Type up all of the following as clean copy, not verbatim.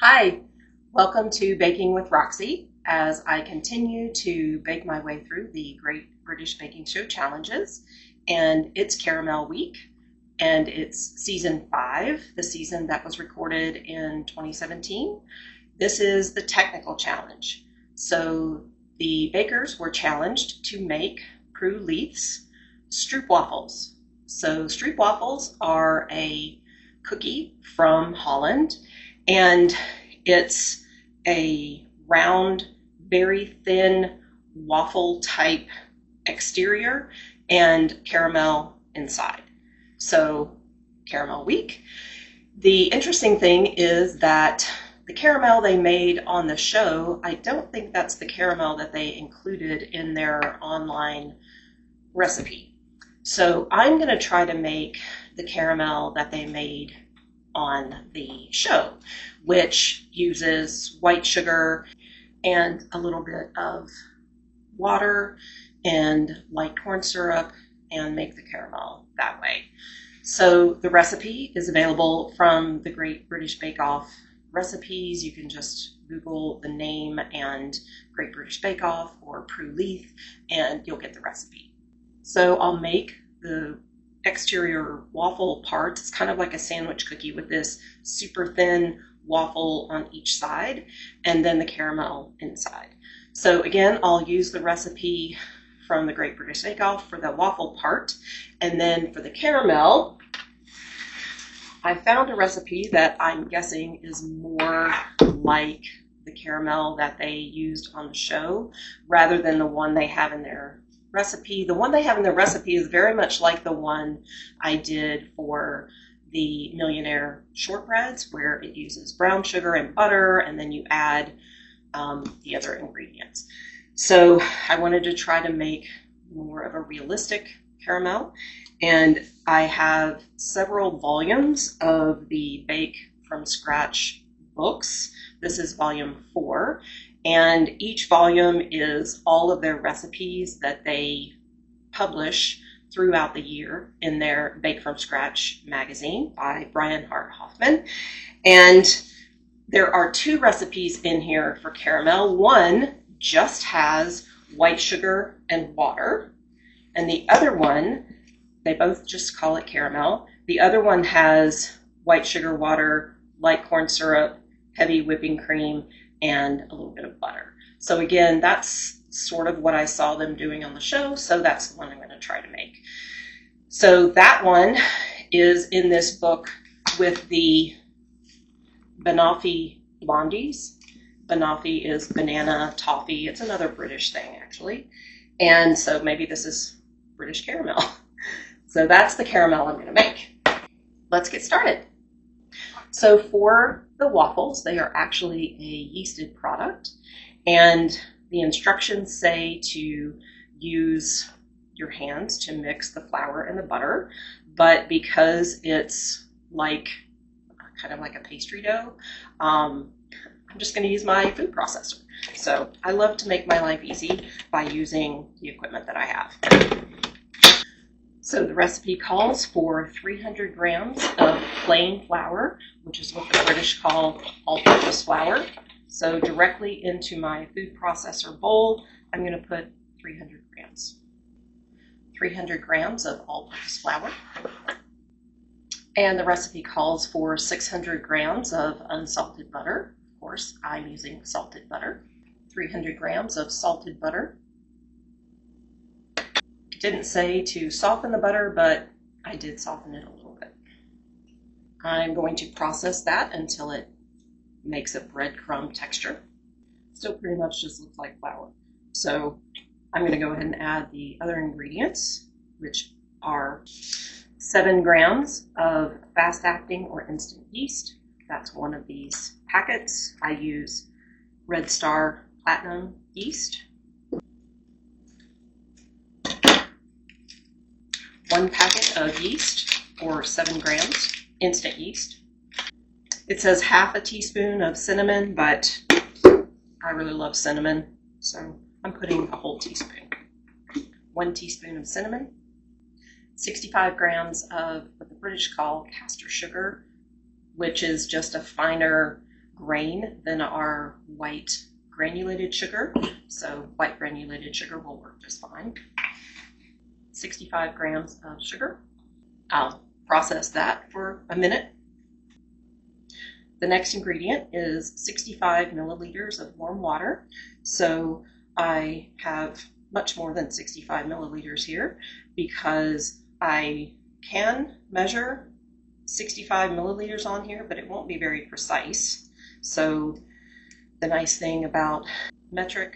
Hi, welcome to Baking with Roxy as I continue to bake my way through the Great British Baking Show challenges. And it's Caramel Week and it's season 5, the season that was recorded in 2017. This is the technical challenge. So the bakers were challenged to make Prue Leith's Stroopwafels. So Stroopwafels are a cookie from Holland, and it's a round, very thin waffle type exterior and caramel inside. So Caramel Week. The interesting thing is that the caramel they made on the show, I don't think that's the caramel that they included in their online recipe. So I'm going to try to make the caramel that they made on the show, which uses white sugar and a little bit of water and light corn syrup and make the caramel that way. So the recipe is available from the Great British Bake Off recipes. You can just Google the name and Great British Bake Off or Prue Leith and you'll get the recipe. So I'll make the exterior waffle parts. It's kind of like a sandwich cookie with this super thin waffle on each side and then the caramel inside. So again, I'll use the recipe from the Great British Bake Off for the waffle part, and then for the caramel I found a recipe that I'm guessing is more like the caramel that they used on the show rather than the one they have in their recipe. The one they have in their recipe is very much like the one I did for the Millionaire shortbreads, where it uses brown sugar and butter, and then you add the other ingredients. So I wanted to try to make more of a realistic caramel, and I have several volumes of the Bake from Scratch books. This is volume 4. And each volume is all of their recipes that they publish throughout the year in their Bake from Scratch magazine by Brian Hart Hoffman. And there are 2 recipes in here for caramel. One just has white sugar and water, and the other one, they both just call it caramel. The other one has white sugar, water, light corn syrup, heavy whipping cream, and a little bit of butter. So again, that's sort of what I saw them doing on the show, so that's the one I'm going to try to make. So that one is in this book with the Banoffee Blondies. Banoffee is banana toffee. It's another British thing, actually. And so maybe this is British caramel. So that's the caramel I'm going to make. Let's get started. So for the waffles, they are actually a yeasted product, and the instructions say to use your hands to mix the flour and the butter, but because it's like kind of like a pastry dough, I'm just going to use my food processor. So I love to make my life easy by using the equipment that I have. So the recipe calls for 300 grams of plain flour, which is what the British call all-purpose flour. So directly into my food processor bowl, I'm going to put 300 grams. 300 grams of all-purpose flour. And the recipe calls for 600 grams of unsalted butter. Of course, I'm using salted butter. 300 grams of salted butter. Didn't say to soften the butter, but I did soften it a little bit. I'm going to process that until it makes a breadcrumb texture. Still pretty much just looks like flour. So I'm going to go ahead and add the other ingredients, which are 7 grams of fast-acting or instant yeast. That's one of these packets. I use Red Star Platinum yeast. 1 packet of yeast, or 7 grams, instant yeast. It says half a teaspoon of cinnamon, but I really love cinnamon, so I'm putting a whole teaspoon. 1 teaspoon of cinnamon, 65 grams of what the British call caster sugar, which is just a finer grain than our white granulated sugar, so white granulated sugar will work just fine. 65 grams of sugar. I'll process that for a minute. The next ingredient is 65 milliliters of warm water. So I have much more than 65 milliliters here because I can measure 65 milliliters on here, but it won't be very precise. So the nice thing about metric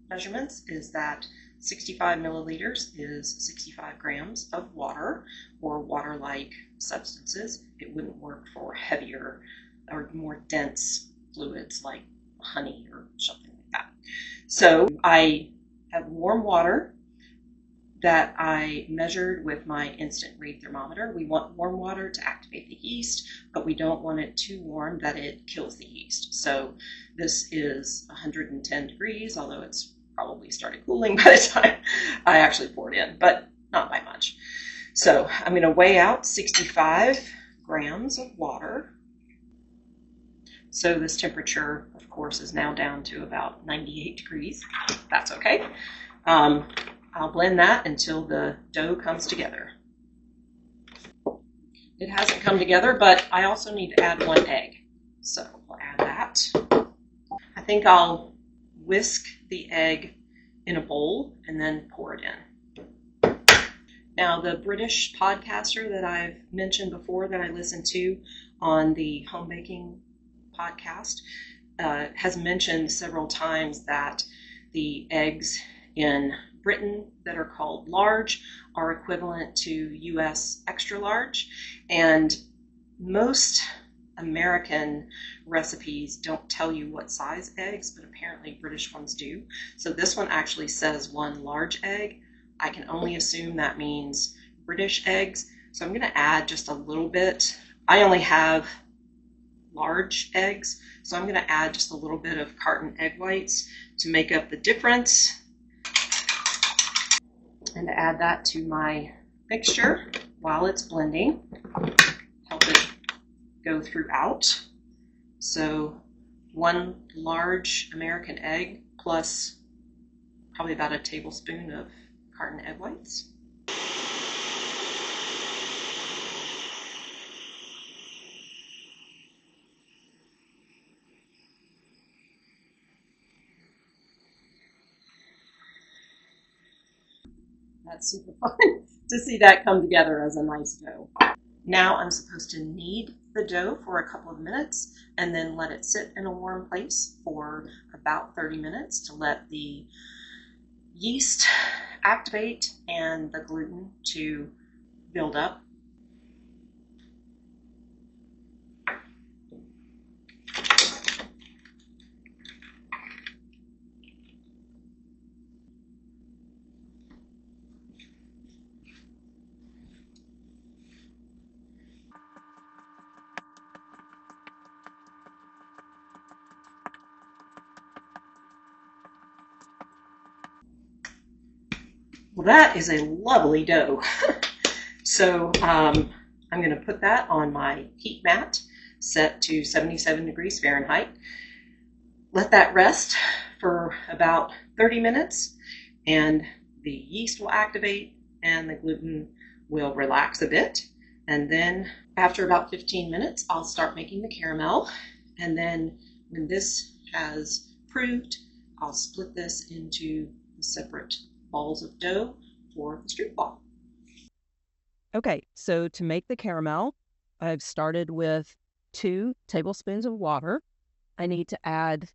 measurements is that 65 milliliters is 65 grams of water or water-like substances. It wouldn't work for heavier or more dense fluids like honey or something like that. So I have warm water that I measured with my instant read thermometer. We want warm water to activate the yeast, but we don't want it too warm that it kills the yeast. So this is 110 degrees, although it's probably started cooling by the time I actually poured in, but not by much. So I'm going to weigh out 65 grams of water. So this temperature, of course, is now down to about 98 degrees. That's okay. I'll blend that until the dough comes together. It hasn't come together, but I also need to add 1 egg. So we'll add that. I think I'll whisk the egg in a bowl and then pour it in. Now, the British podcaster that I've mentioned before that I listened to on the home baking podcast has mentioned several times that the eggs in Britain that are called large are equivalent to US extra large, and most American recipes don't tell you what size eggs, but apparently British ones do. So this one actually says 1 large egg. I can only assume that means British eggs. So I'm going to add just a little bit. I only have large eggs, so I'm going to add just a little bit of carton egg whites to make up the difference, and to add that to my mixture while it's blending, help it go throughout. So 1 large American egg plus probably about a tablespoon of carton egg whites. That's super fun to see that come together as a nice dough. Now I'm supposed to knead the dough for a couple of minutes and then let it sit in a warm place for about 30 minutes to let the yeast activate and the gluten to build up. Well, that is a lovely dough. So I'm going to put that on my heat mat set to 77 degrees Fahrenheit. Let that rest for about 30 minutes and the yeast will activate and the gluten will relax a bit. And then after about 15 minutes, I'll start making the caramel. And then when this has proved, I'll split this into separate balls of dough for the stroopwafel. Okay, so to make the caramel, I've started with 2 tablespoons of water. I need to add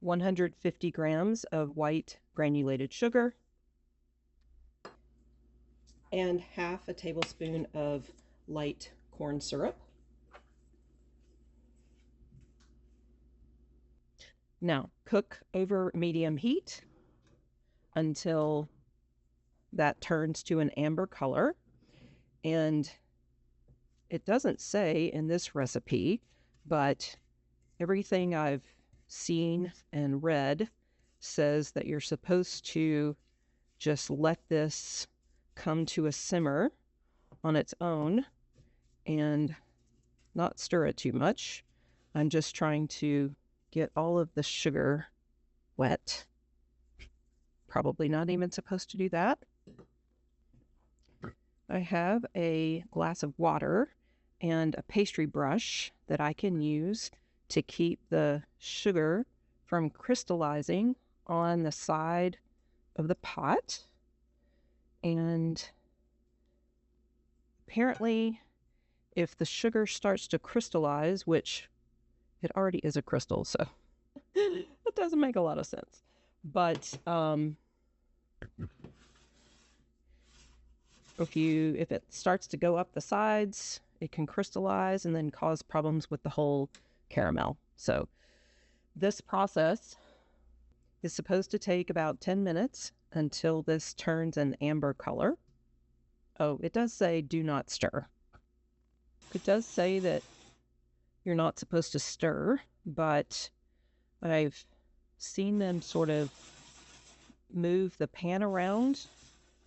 150 grams of white granulated sugar and half a tablespoon of light corn syrup. Now, cook over medium heat until that turns to an amber color. And it doesn't say in this recipe, but everything I've seen and read says that you're supposed to just let this come to a simmer on its own and not stir it too much I'm just trying to get all of the sugar wet. Probably not even supposed to do that. I have a glass of water and a pastry brush that I can use to keep the sugar from crystallizing on the side of the pot. And apparently, if the sugar starts to crystallize, which it already is a crystal, so that doesn't make a lot of sense. But if it starts to go up the sides, it can crystallize and then cause problems with the whole caramel. So this process is supposed to take about 10 minutes until this turns an amber color. Oh, it does say do not stir. It does say that you're not supposed to stir, but I've seen them sort of move the pan around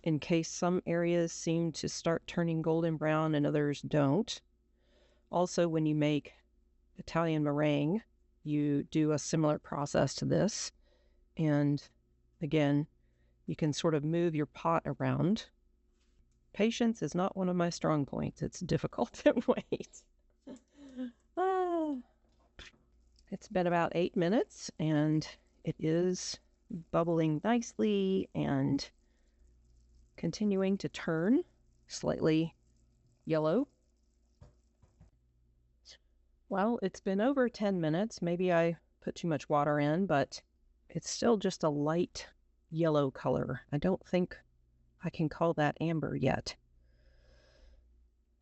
in case some areas seem to start turning golden brown and others don't. Also, when you make Italian meringue, you do a similar process to this. And again, you can sort of move your pot around. Patience is not one of my strong points. It's difficult to wait. It's been about 8 minutes and it is bubbling nicely and continuing to turn slightly yellow. Well, it's been over 10 minutes. Maybe I put too much water in, but it's still just a light yellow color. I don't think I can call that amber yet.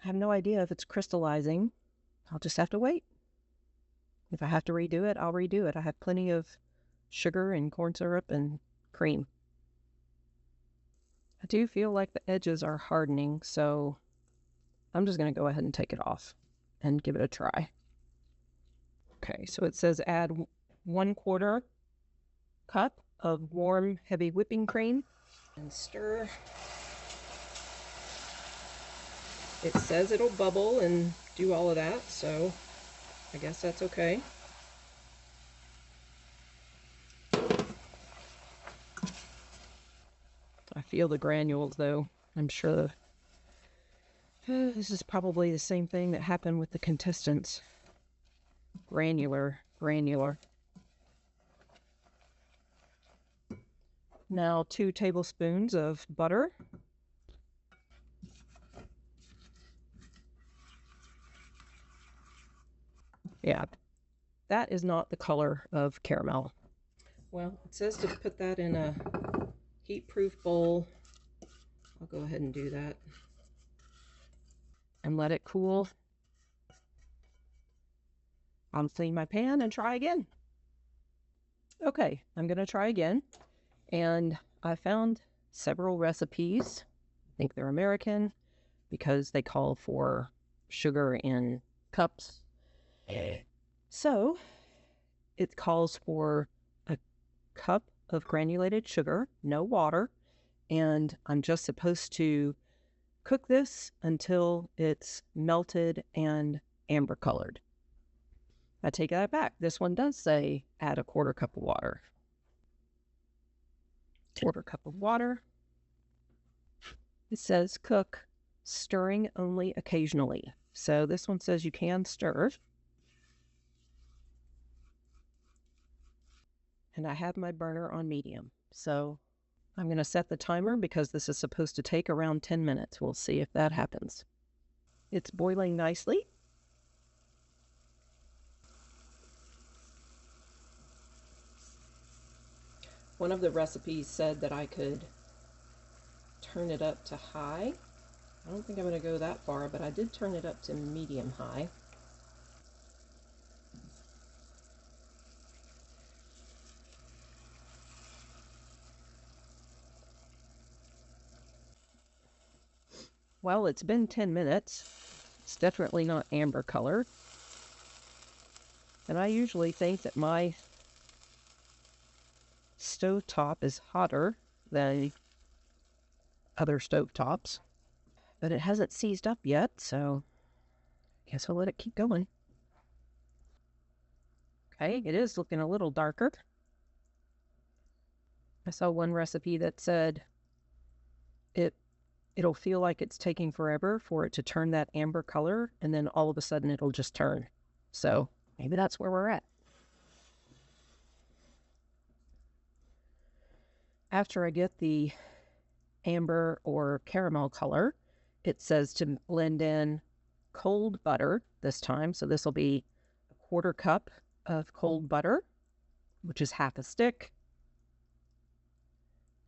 I have no idea if it's crystallizing. I'll just have to wait. If I have to redo it, I'll redo it. I have plenty of sugar and corn syrup and cream. I do feel like the edges are hardening, so I'm just going to go ahead and take it off and give it a try. Okay, so it says add 1/4 cup of warm, heavy whipping cream and stir. It says it'll bubble and do all of that, so I guess that's okay. I feel the granules though. I'm sure this is probably the same thing that happened with the contestants. Granular. Now 2 tablespoons of butter. Yeah, that is not the color of caramel. Well, it says to put that in a heat-proof bowl. I'll go ahead and do that. And let it cool. I'll clean my pan and try again. Okay, I'm going to try again. And I found several recipes. I think they're American because they call for sugar in cups. So it calls for a cup of granulated sugar, no water, and I'm just supposed to cook this until it's melted and amber colored. I take that back. This one does say add 1/4 cup of water. 1/4 cup of water. It says cook, stirring only occasionally. So this one says you can stir. And I have my burner on medium. So I'm going to set the timer because this is supposed to take around 10 minutes. We'll see if that happens. It's boiling nicely. One of the recipes said that I could turn it up to high. I don't think I'm going to go that far, but I did turn it up to medium high. Well, it's been 10 minutes. It's definitely not amber color. And I usually think that my stovetop is hotter than other stovetops. But it hasn't seized up yet, so I guess I'll let it keep going. Okay, it is looking a little darker. I saw one recipe that said it'll feel like it's taking forever for it to turn that amber color, and then all of a sudden it'll just turn. So maybe that's where we're at. After I get the amber or caramel color, it says to blend in cold butter this time. So this will be a 1/4 cup of cold butter, which is half a stick,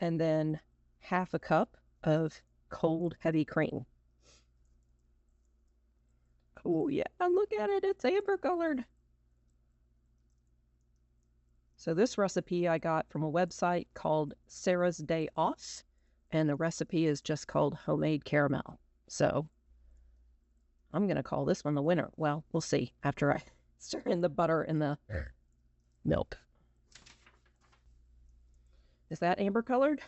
and then 1/2 cup of cold heavy cream. Oh yeah, look at it, it's amber colored. So this recipe I got from a website called Sarah's Day Off, and the recipe is just called homemade caramel. So I'm going to call this one the winner. Well, we'll see after I stir in the butter and the milk. Is that amber colored?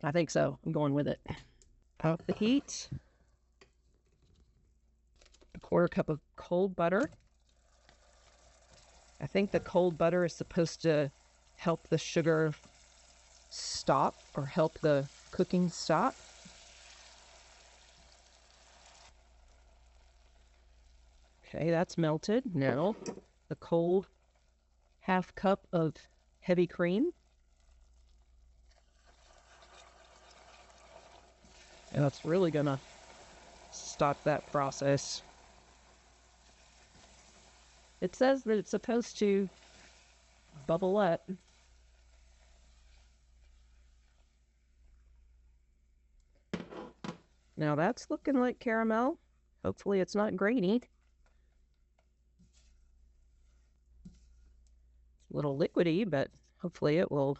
I think so. I'm going with it. Out the heat. A 1/4 cup of cold butter. I think the cold butter is supposed to help the sugar stop or help the cooking stop. Okay, that's melted. Now, the cold 1/2 cup of heavy cream. And that's really gonna stop that process. It says that it's supposed to bubble up. Now that's looking like caramel. Hopefully it's not grainy. It's a little liquidy, but hopefully it will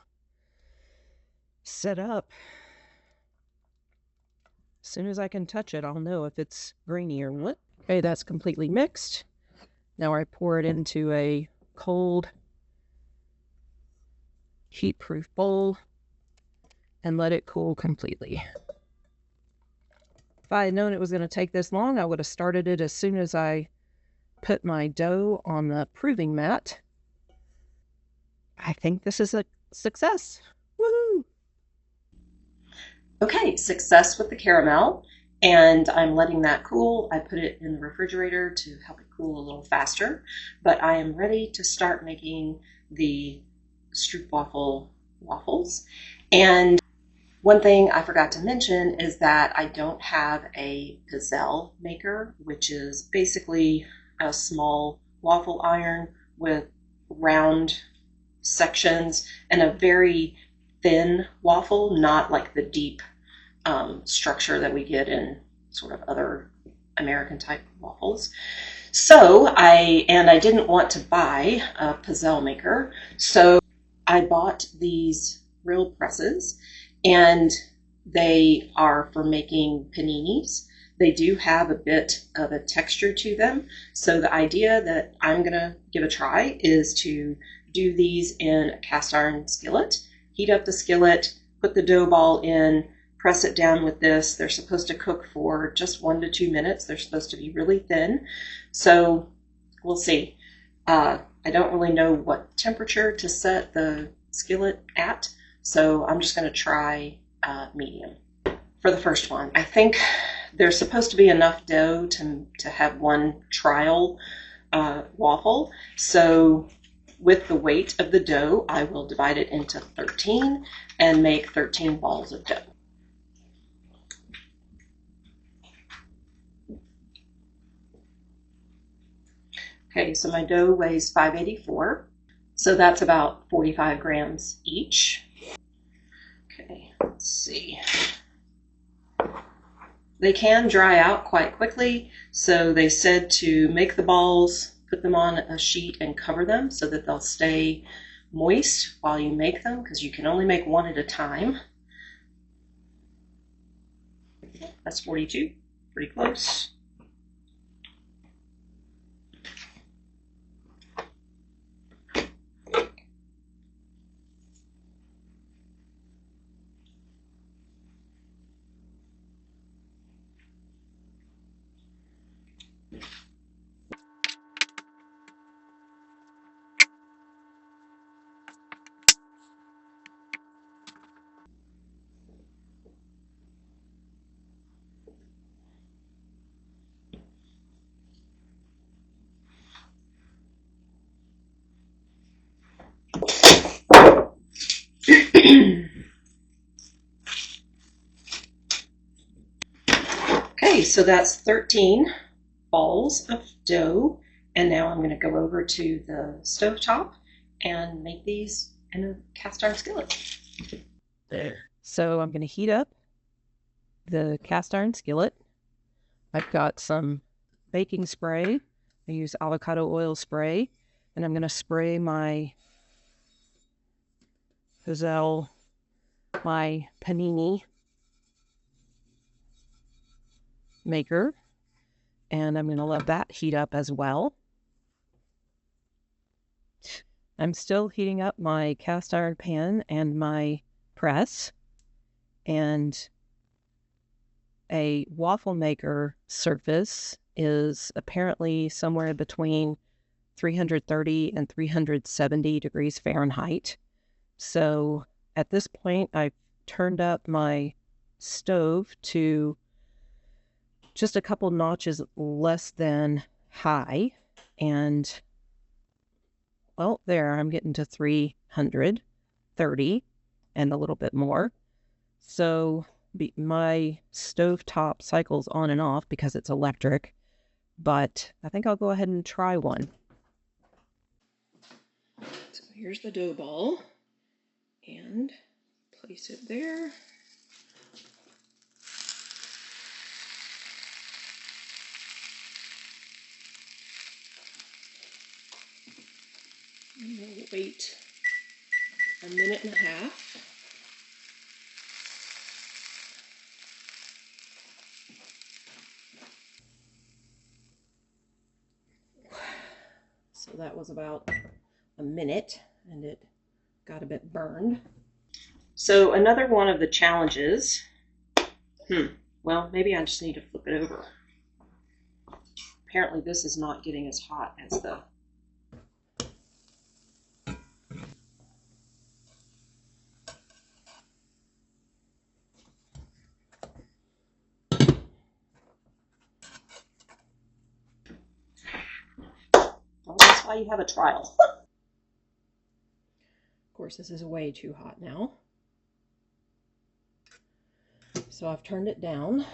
set up. As soon as I can touch it, I'll know if it's grainy or not. Okay, that's completely mixed. Now I pour it into a cold, heat-proof bowl and let it cool completely. If I had known it was going to take this long, I would have started it as soon as I put my dough on the proving mat. I think this is a success. Woohoo! Okay, success with the caramel, and I'm letting that cool. I put it in the refrigerator to help it cool a little faster, but I am ready to start making the Stroopwafel waffles. And one thing I forgot to mention is that I don't have a pizzelle maker, which is basically a small waffle iron with round sections and a very thin waffle, not like the deep structure that we get in sort of other American type waffles. So I didn't want to buy a pizzelle maker, so I bought these real presses, and they are for making paninis. They do have a bit of a texture to them. So the idea that I'm going to give a try is to do these in a cast iron skillet, heat up the skillet, put the dough ball in, press it down with this. They're supposed to cook for just 1 to 2 minutes. They're supposed to be really thin. So we'll see. I don't really know what temperature to set the skillet at, so I'm just going to try medium for the first one. I think there's supposed to be enough dough to have one trial waffle. So with the weight of the dough, I will divide it into 13 and make 13 balls of dough. Okay, so my dough weighs 584, so that's about 45 grams each. Okay, let's see. They can dry out quite quickly, so they said to make the balls, put them on a sheet and cover them so that they'll stay moist while you make them, because you can only make one at a time. That's 42, pretty close. Okay, so that's 13 balls of dough, and now I'm going to go over to the stovetop and make these in a cast iron skillet. So I'm going to heat up the cast iron skillet. I've got some baking spray. I use avocado oil spray, and I'm going to spray my Hazel, my panini maker, and I'm going to let that heat up as well. I'm still heating up my cast iron pan and my press, and a waffle maker surface is apparently somewhere between 330 and 370 degrees Fahrenheit. So at this point, I've turned up my stove to just a couple notches less than high, and well, there I'm getting to 330 and a little bit more. So my stovetop cycles on and off because it's electric, but I think I'll go ahead and try one. So here's the dough ball, and place it there. And we'll wait a minute and a half. So that was about a minute, and it got a bit burned. So another one of the challenges, well, maybe I just need to flip it over. Apparently this is not getting as hot as the well, that's why you have a trial. Of course, this is way too hot now. So I've turned it down.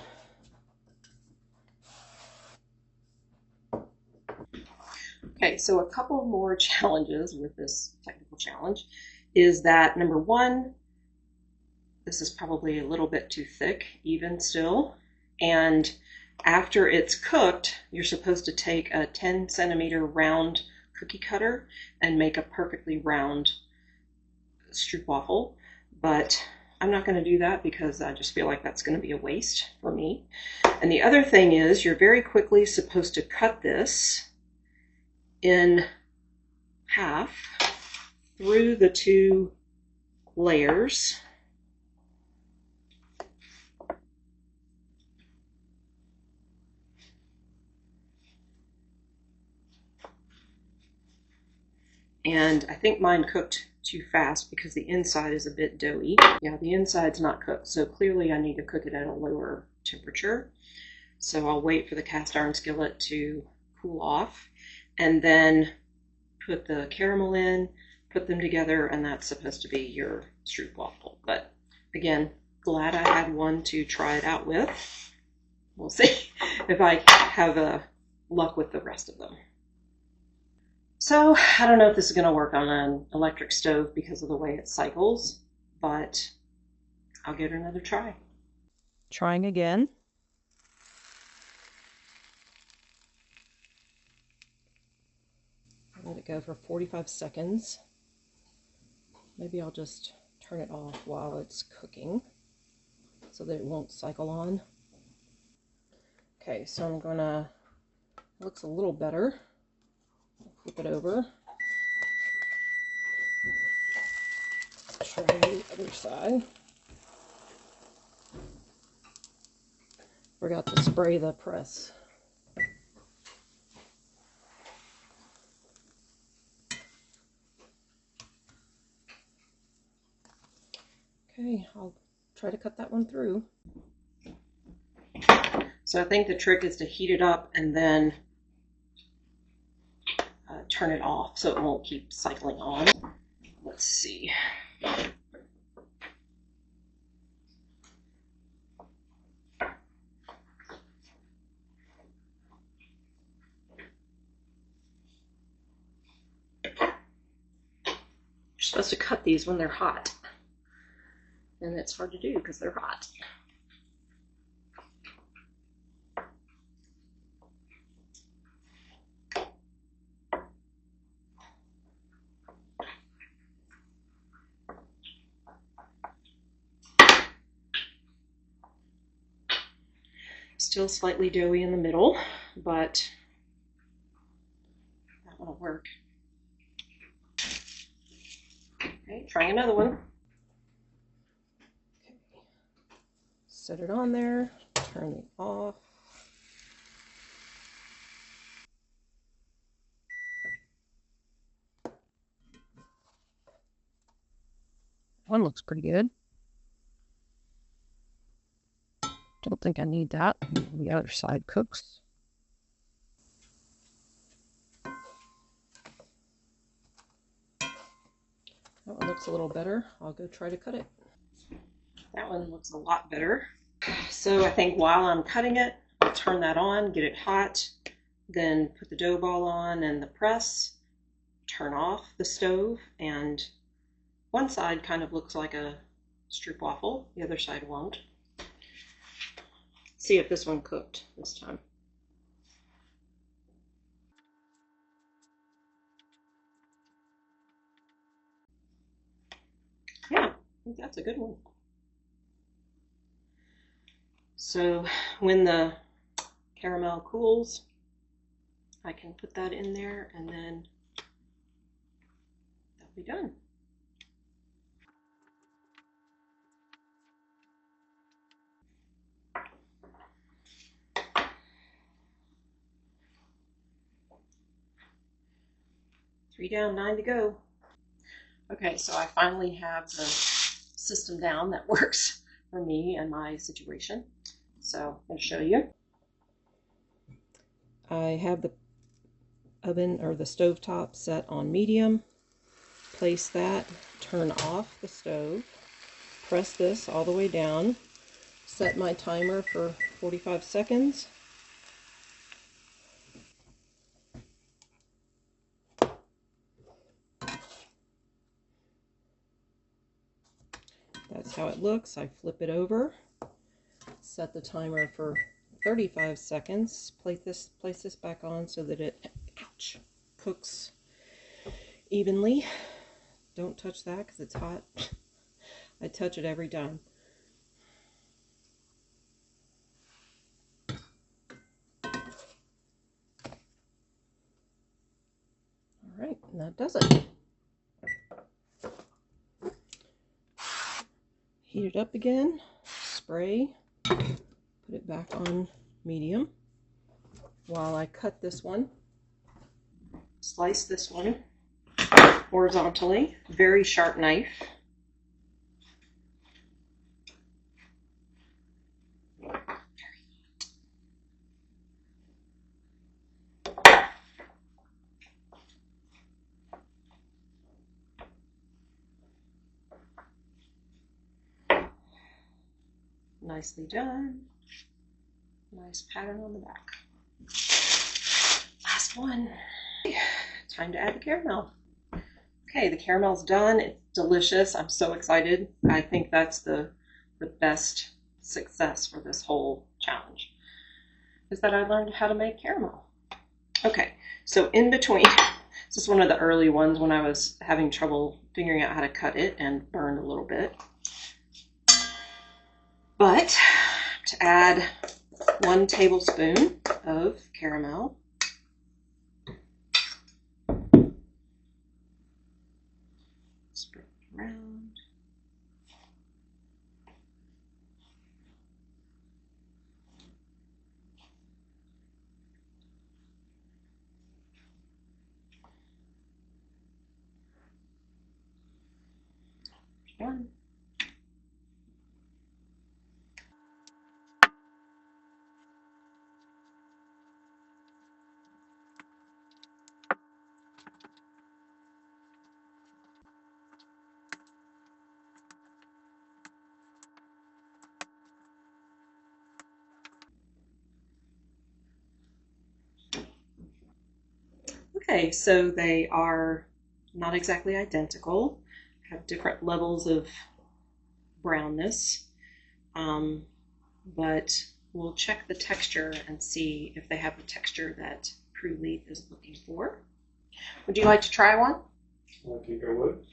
Okay, so a couple more challenges with this technical challenge is that, number one, this is probably a little bit too thick, even still. And after it's cooked, you're supposed to take a 10-centimeter round cookie cutter and make a perfectly round stroopwafel. But I'm not going to do that because I just feel like that's going to be a waste for me. And the other thing is, you're very quickly supposed to cut this in half through the two layers. And I think mine cooked too fast because the inside is a bit doughy. Yeah, the inside's not cooked, so clearly I need to cook it at a lower temperature. So I'll wait for the cast iron skillet to cool off, and then put the caramel in, put them together, and that's supposed to be your stroopwafel. But again, glad I had one to try it out with. We'll see if I have luck with the rest of them. So I don't know if this is going to work on an electric stove because of the way it cycles, but I'll give it another try. Trying again. Let it go for 45 seconds. Maybe I'll just turn it off while it's cooking so that it won't cycle on. Okay, so I'm gonna, looks a little better. Flip it over. Try the other side. Forgot to spray the press. Okay, I'll try to cut that one through. So I think the trick is to heat it up and then turn it off so it won't keep cycling on. Let's see. supposed to cut these when they're hot, and it's hard to do because they're hot. Still slightly doughy in the middle, but that will work. Okay, trying another one. Okay. Set it on there, turn it off. One looks pretty good. Don't think I need that. The other side cooks. That one looks a little better. I'll go try to cut it. That one looks a lot better. So I think while I'm cutting it, I'll turn that on, get it hot, then put the dough ball on and the press, turn off the stove, and one side kind of looks like a stroopwafel, the other side won't. See if this one cooked this time. Yeah, I think that's a good one. So when the caramel cools, I can put that in there and then that'll be done. Three down, 9 to go. Okay, so I finally have the system down that works for me and my situation. So I'm going to show you. I have the oven or the stove top set on medium. Place that, turn off the stove, press this all the way down, set my timer for 45 seconds. That's how it looks. I flip it over, set the timer for 35 seconds, place this back on so that it, ouch, cooks evenly. Don't touch that because it's hot. I touch it every time. All right, and that does it. Heat it up again, spray, put it back on medium. While I cut this one, slice this one horizontally, very sharp knife. Nicely done. Nice pattern on the back. Last one. Time to add the caramel. Okay, the caramel's done. It's delicious. I'm so excited. I think that's the best success for this whole challenge, is that I learned how to make caramel. Okay, so in between, this is one of the early ones when I was having trouble figuring out how to cut it and burned a little bit. But to add 1 tablespoon of caramel, spread it around. Done. Okay, so they are not exactly identical. have different levels of brownness, but we'll check the texture and see if they have the texture that Prue Leaf is looking for. Would you like to try one? I think I would.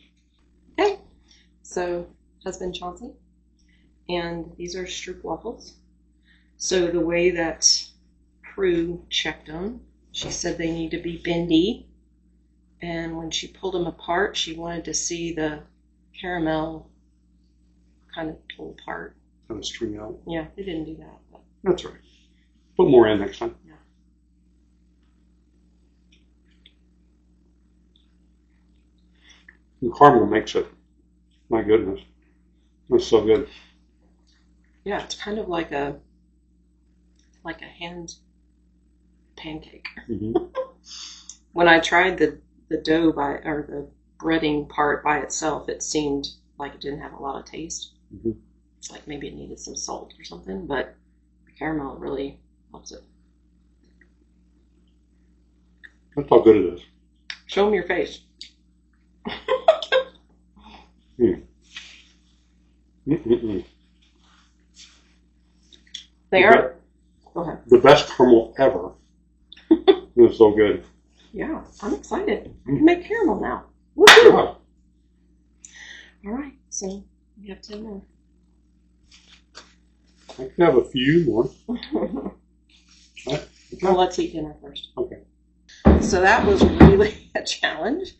Okay, so husband Chauncey, and these are Stroopwafels. So the way that Prue checked them, she said they need to be bendy, and when she pulled them apart, she wanted to see the caramel kind of pull apart. Kind of string out. Yeah, they didn't do that. But That's right. Put more in next time. yeah. The caramel makes it. My goodness. That's so good. Yeah, it's kind of like a hand pancake. Mm-hmm. When I tried the dough or the breading part by itself, it seemed like it didn't have a lot of taste. Mm-hmm. Like maybe it needed some salt or something, but the caramel really helps it. That's how good it is. Show them your face. Mm. Mm-mm-mm. They are. Go ahead. The best caramel ever. It's so good. Yeah, I'm excited. I can make caramel now. Woo-hoo! Yeah. All right, so we have 10 more. I can have a few more. Right. Well, let's eat dinner first. Okay. So that was really a challenge,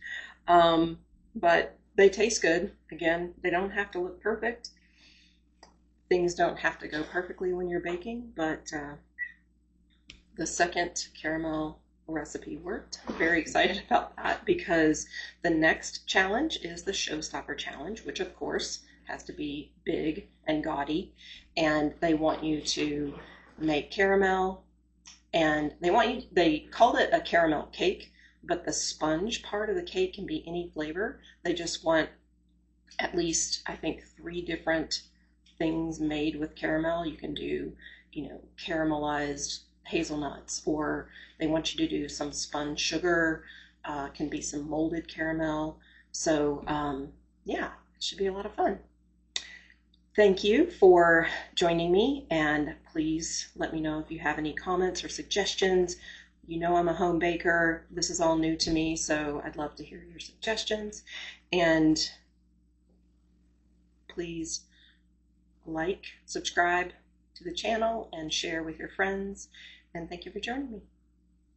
but they taste good. Again, they don't have to look perfect. Things don't have to go perfectly when you're baking, but the second caramel recipe worked. I'm very excited about that because the next challenge is the Showstopper Challenge, which of course has to be big and gaudy, and they want you to make caramel, and they called it a caramel cake, but the sponge part of the cake can be any flavor. They just want at least, I think, 3 different things made with caramel. You can do, caramelized hazelnuts, or they want you to do some spun sugar, can be some molded caramel. So yeah, it should be a lot of fun. Thank you for joining me, and please let me know if you have any comments or suggestions. You know I'm a home baker. This is all new to me, so I'd love to hear your suggestions. And please like, subscribe to the channel, and share with your friends. And thank you for joining me.